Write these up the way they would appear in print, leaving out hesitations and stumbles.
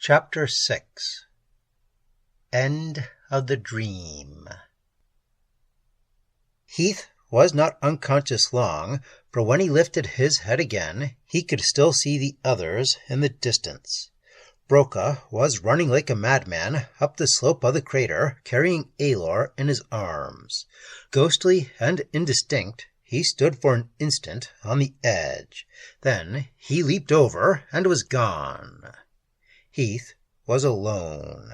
Chapter 6. End of the Dream. Heath was not unconscious long, for when he lifted his head again, he could still see the others in the distance. Broca was running like a madman up the slope of the crater, carrying Aelor in his arms. Ghostly and indistinct, he stood for an instant on the edge. Then he leaped over and was gone. Heath was alone.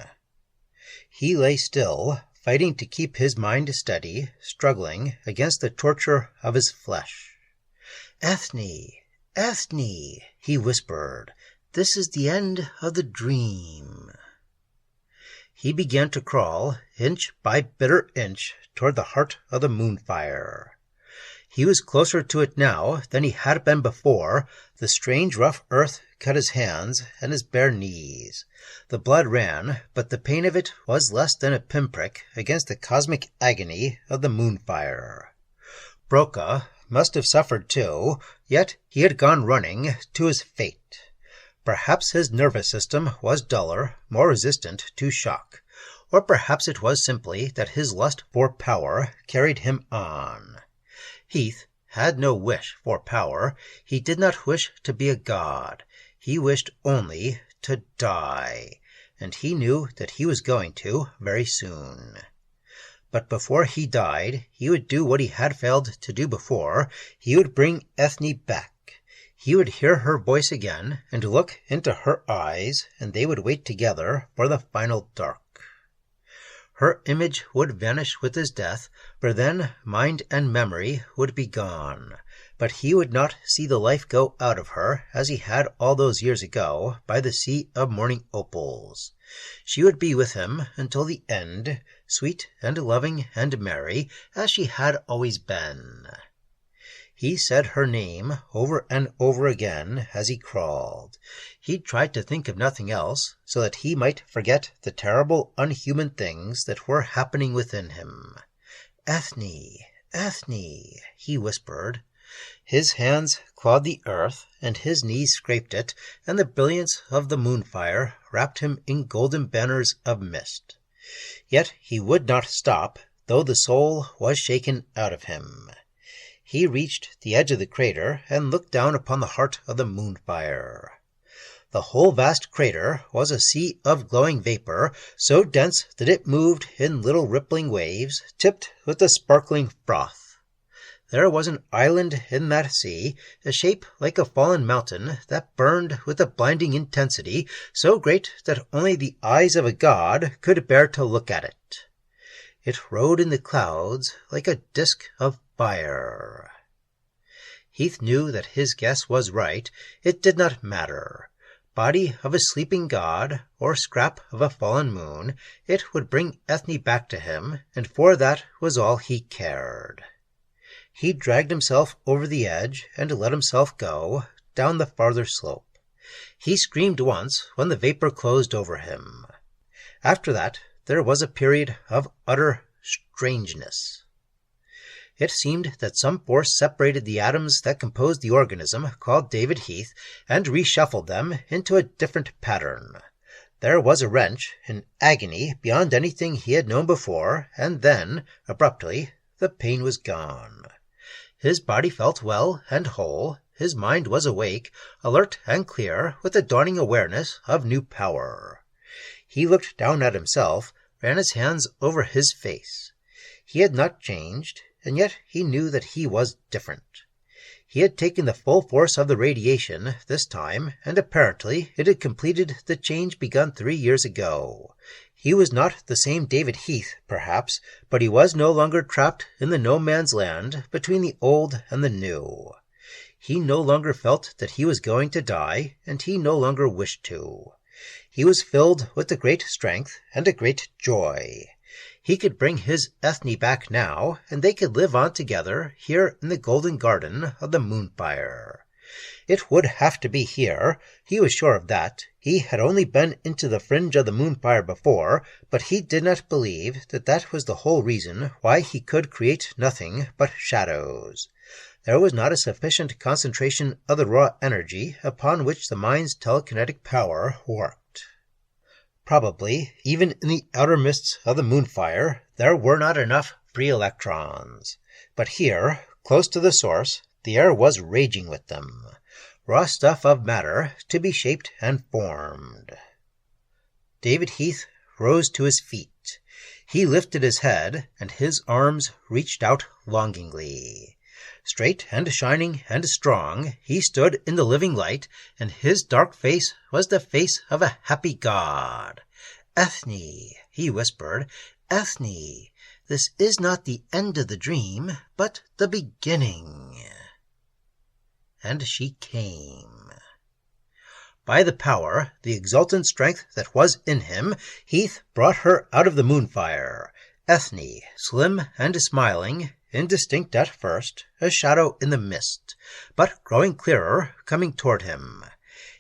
He lay still, fighting to keep his mind steady, struggling against the torture of his flesh. "Ethne, Ethne," he whispered, "this is the end of the dream." He began to crawl, inch by bitter inch, toward the heart of the moonfire. He was closer to it now than he had been before. The strange rough earth cut his hands and his bare knees. The blood ran, but the pain of it was less than a pinprick against the cosmic agony of the moonfire. Broca must have suffered too, yet he had gone running to his fate. Perhaps his nervous system was duller, more resistant to shock. Or perhaps it was simply that his lust for power carried him on. Heath had no wish for power. He did not wish to be a god. He wished only to die, and he knew that he was going to very soon. But before he died, he would do what he had failed to do before. He would bring Ethne back. He would hear her voice again and look into her eyes, and they would wait together for the final dark. Her image would vanish with his death, for then mind and memory would be gone. But he would not see the life go out of her as he had all those years ago by the sea of morning opals. She would be with him until the end, sweet and loving and merry as she had always been. He said her name over and over again as he crawled. He tried to think of nothing else, so that he might forget the terrible, unhuman things that were happening within him. "Ethne, Ethne," he whispered. His hands clawed the earth, and his knees scraped it, and the brilliance of the moonfire wrapped him in golden banners of mist. Yet he would not stop, though the soul was shaken out of him. He reached the edge of the crater and looked down upon the heart of the moonfire. The whole vast crater was a sea of glowing vapor, so dense that it moved in little rippling waves, tipped with the sparkling froth. There was an island in that sea, a shape like a fallen mountain, that burned with a blinding intensity, so great that only the eyes of a god could bear to look at it. It rode in the clouds like a disk of fire. Heath knew that his guess was right. It did not matter. Body of a sleeping god, or scrap of a fallen moon, it would bring Ethne back to him, and for that was all he cared. He dragged himself over the edge and let himself go down the farther slope. He screamed once when the vapor closed over him. After that, there was a period of utter strangeness. It seemed that some force separated the atoms that composed the organism called David Heath and reshuffled them into a different pattern. There was a wrench, an agony beyond anything he had known before, and then, abruptly, the pain was gone. His body felt well and whole. His mind was awake, alert and clear, with a dawning awareness of new power. He looked down at himself, ran his hands over his face. He had not changed, and yet he knew that he was different. He had taken the full force of the radiation this time, and apparently it had completed the change begun 3 years ago. He was not the same David Heath, perhaps, but he was no longer trapped in the no-man's land between the old and the new. He no longer felt that he was going to die, and he no longer wished to. He was filled with a great strength and a great joy. He could bring his Ethne back now, and they could live on together here in the golden garden of the moonfire. It would have to be here. He was sure of that. He had only been into the fringe of the moonfire before, but he did not believe that that was the whole reason why he could create nothing but shadows. There was not a sufficient concentration of the raw energy upon which the mind's telekinetic power worked. Probably, even in the outer mists of the moonfire, there were not enough free electrons. But here, close to the source, the air was raging with them, raw stuff of matter to be shaped and formed. David Heath rose to his feet. He lifted his head, and his arms reached out longingly. Straight and shining and strong, he stood in the living light, and his dark face was the face of a happy god. "Ethne," he whispered, "Ethne, this is not the end of the dream, but the beginning." And she came. By the power, the exultant strength that was in him, Heath brought her out of the moonfire. Ethne, slim and smiling, indistinct at first, a shadow in the mist, but growing clearer, coming toward him.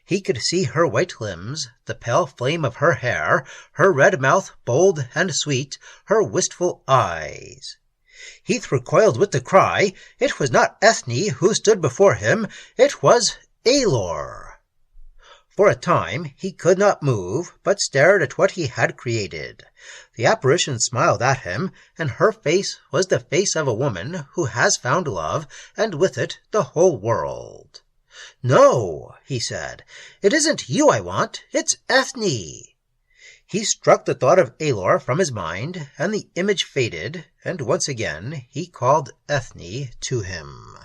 He could see her white limbs, the pale flame of her hair, her red mouth bold and sweet, her wistful eyes. Heath recoiled with the cry. It was not Ethne who stood before him, it was Aelor. For a time he could not move, but stared at what he had created. The apparition smiled at him, and her face was the face of a woman who has found love, and with it the whole world. "No," he said, "it isn't you I want, it's Ethne." He struck the thought of Aelor from his mind, and the image faded, and once again he called Ethne to him.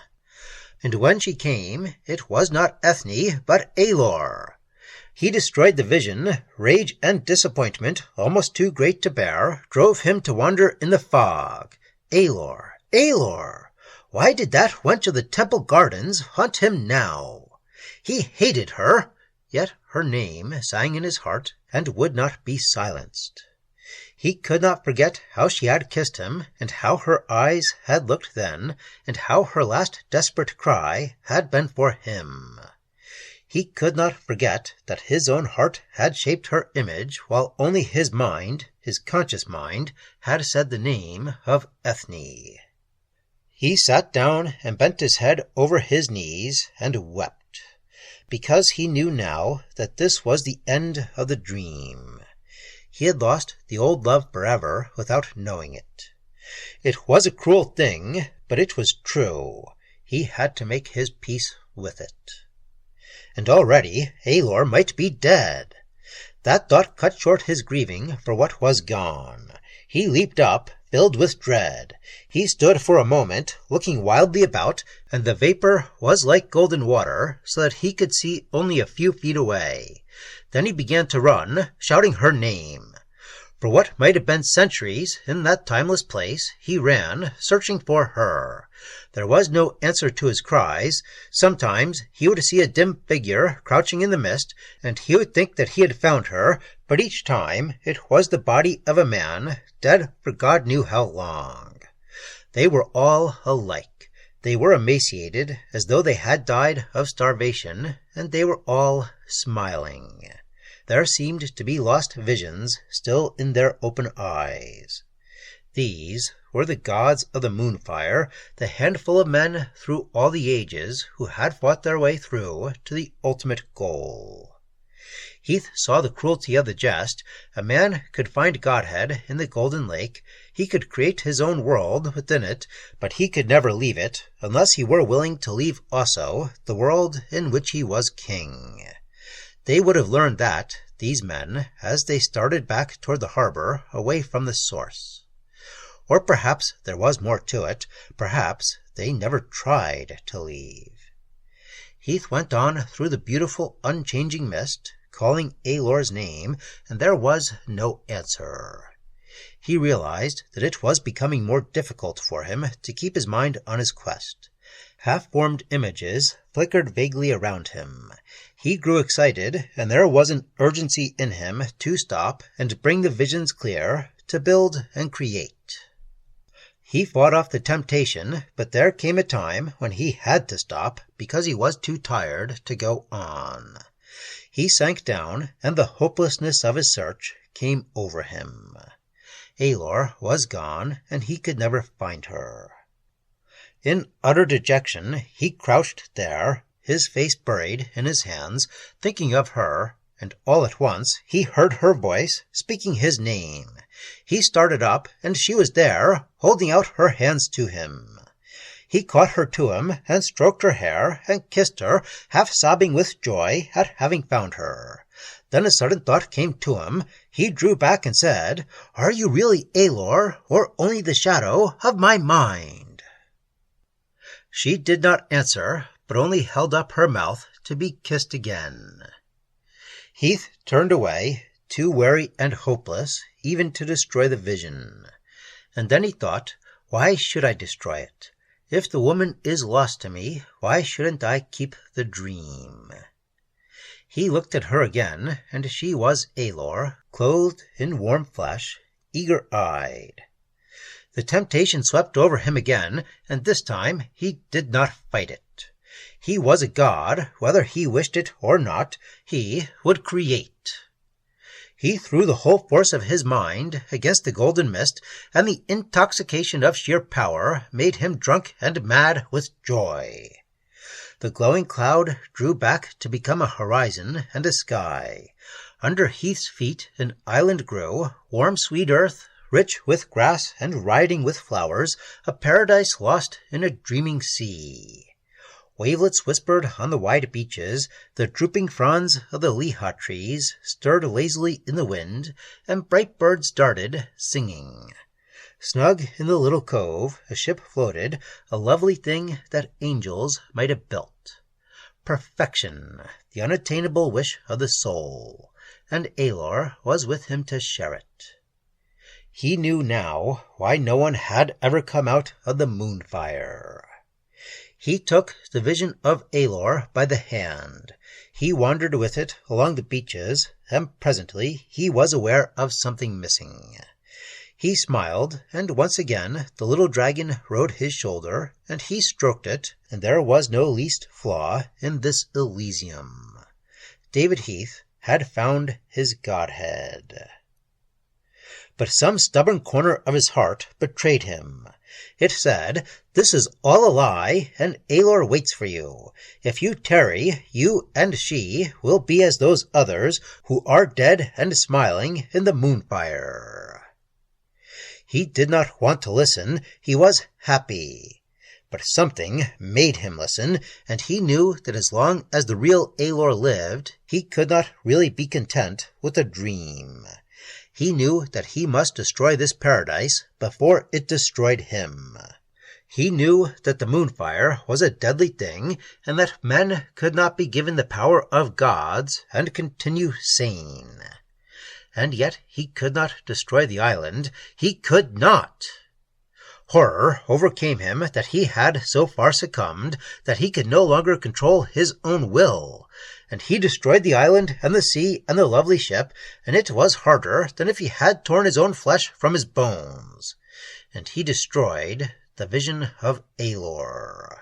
And when she came, it was not Ethne, but Aelor. He destroyed the vision. Rage and disappointment, almost too great to bear, drove him to wander in the fog. Aelor, Aelor! Why did that wench of the temple gardens haunt him now? He hated her, yet her name sang in his heart and would not be silenced. He could not forget how she had kissed him, and how her eyes had looked then, and how her last desperate cry had been for him. He could not forget that his own heart had shaped her image, while only his mind, his conscious mind, had said the name of Ethne. He sat down and bent his head over his knees and wept, because he knew now that this was the end of the dream. He had lost the old love forever without knowing it. It was a cruel thing, but it was true. He had to make his peace with it. And already Aelor might be dead. That thought cut short his grieving for what was gone. He leaped up, filled with dread. He stood for a moment, looking wildly about, and the vapor was like golden water, so that he could see only a few feet away. Then he began to run, shouting her name. For what might have been centuries in that timeless place, he ran, searching for her. There was no answer to his cries. Sometimes he would see a dim figure crouching in the mist, and he would think that he had found her, but each time it was the body of a man, dead for God knew how long. They were all alike. They were emaciated, as though they had died of starvation, and they were all smiling. There seemed to be lost visions still in their open eyes. These were the gods of the moonfire, the handful of men through all the ages who had fought their way through to the ultimate goal. Heath saw the cruelty of the jest. A man could find Godhead in the golden lake. He could create his own world within it, but he could never leave it unless he were willing to leave also the world in which he was king. They would have learned that, these men, as they started back toward the harbor, away from the source. Or perhaps there was more to it. Perhaps they never tried to leave. Heath went on through the beautiful, unchanging mist, calling Aelor's name, and there was no answer. He realized that it was becoming more difficult for him to keep his mind on his quest. Half-formed images flickered vaguely around him. He grew excited, and there was an urgency in him to stop and bring the visions clear, to build and create. He fought off the temptation, but there came a time when he had to stop because he was too tired to go on. He sank down, and the hopelessness of his search came over him. Aelor was gone, and he could never find her. In utter dejection, he crouched there, his face buried in his hands, thinking of her and all at once he heard her voice speaking his name. He started up, and she was there, holding out her hands to him. He caught her to him, and stroked her hair, and kissed her, half sobbing with joy at having found her. Then a sudden thought came to him. He drew back and said, "Are you really Aelor, or only the shadow of my mind?" She did not answer, but only held up her mouth to be kissed again. Heath turned away, too weary and hopeless even to destroy the vision. And then he thought, why should I destroy it? If the woman is lost to me, why shouldn't I keep the dream? He looked at her again, and she was Aelor, clothed in warm flesh, eager-eyed. The temptation swept over him again, and this time he did not fight it. He was a god, whether he wished it or not, he would create. He threw the whole force of his mind against the golden mist, and the intoxication of sheer power made him drunk and mad with joy. The glowing cloud drew back to become a horizon and a sky. Under Heath's feet an island grew, warm sweet earth, rich with grass and riding with flowers, a paradise lost in a dreaming sea. Wavelets whispered on the wide beaches, the drooping fronds of the liha trees stirred lazily in the wind, and bright birds darted, singing. Snug in the little cove, a ship floated, a lovely thing that angels might have built. Perfection, the unattainable wish of the soul, and Aelor was with him to share it. He knew now why no one had ever come out of the moonfire. He took the vision of Aelor by the hand. He wandered with it along the beaches, and presently he was aware of something missing. He smiled, and once again the little dragon rode his shoulder, and he stroked it, and there was no least flaw in this Elysium. David Heath had found his godhead. But some stubborn corner of his heart betrayed him. It said, "This is all a lie, and Aelor waits for you. If you tarry, you and she will be as those others who are dead and smiling in the moonfire." He did not want to listen. He was happy. But something made him listen, and he knew that as long as the real Aelor lived, he could not really be content with a dream. He knew that he must destroy this paradise before it destroyed him. He knew that the moonfire was a deadly thing, and that men could not be given the power of gods and continue sane. And yet he could not destroy the island. He could not! Horror overcame him that he had so far succumbed that he could no longer control his own will. And he destroyed the island and the sea and the lovely ship, and it was harder than if he had torn his own flesh from his bones. And he destroyed the vision of Aelor.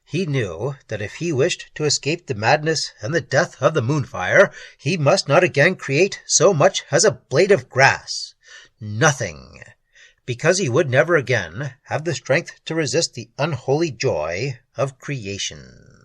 He knew that if he wished to escape the madness and the death of the moonfire, he must not again create so much as a blade of grass. Nothing. Because he would never again have the strength to resist the unholy joy of creation.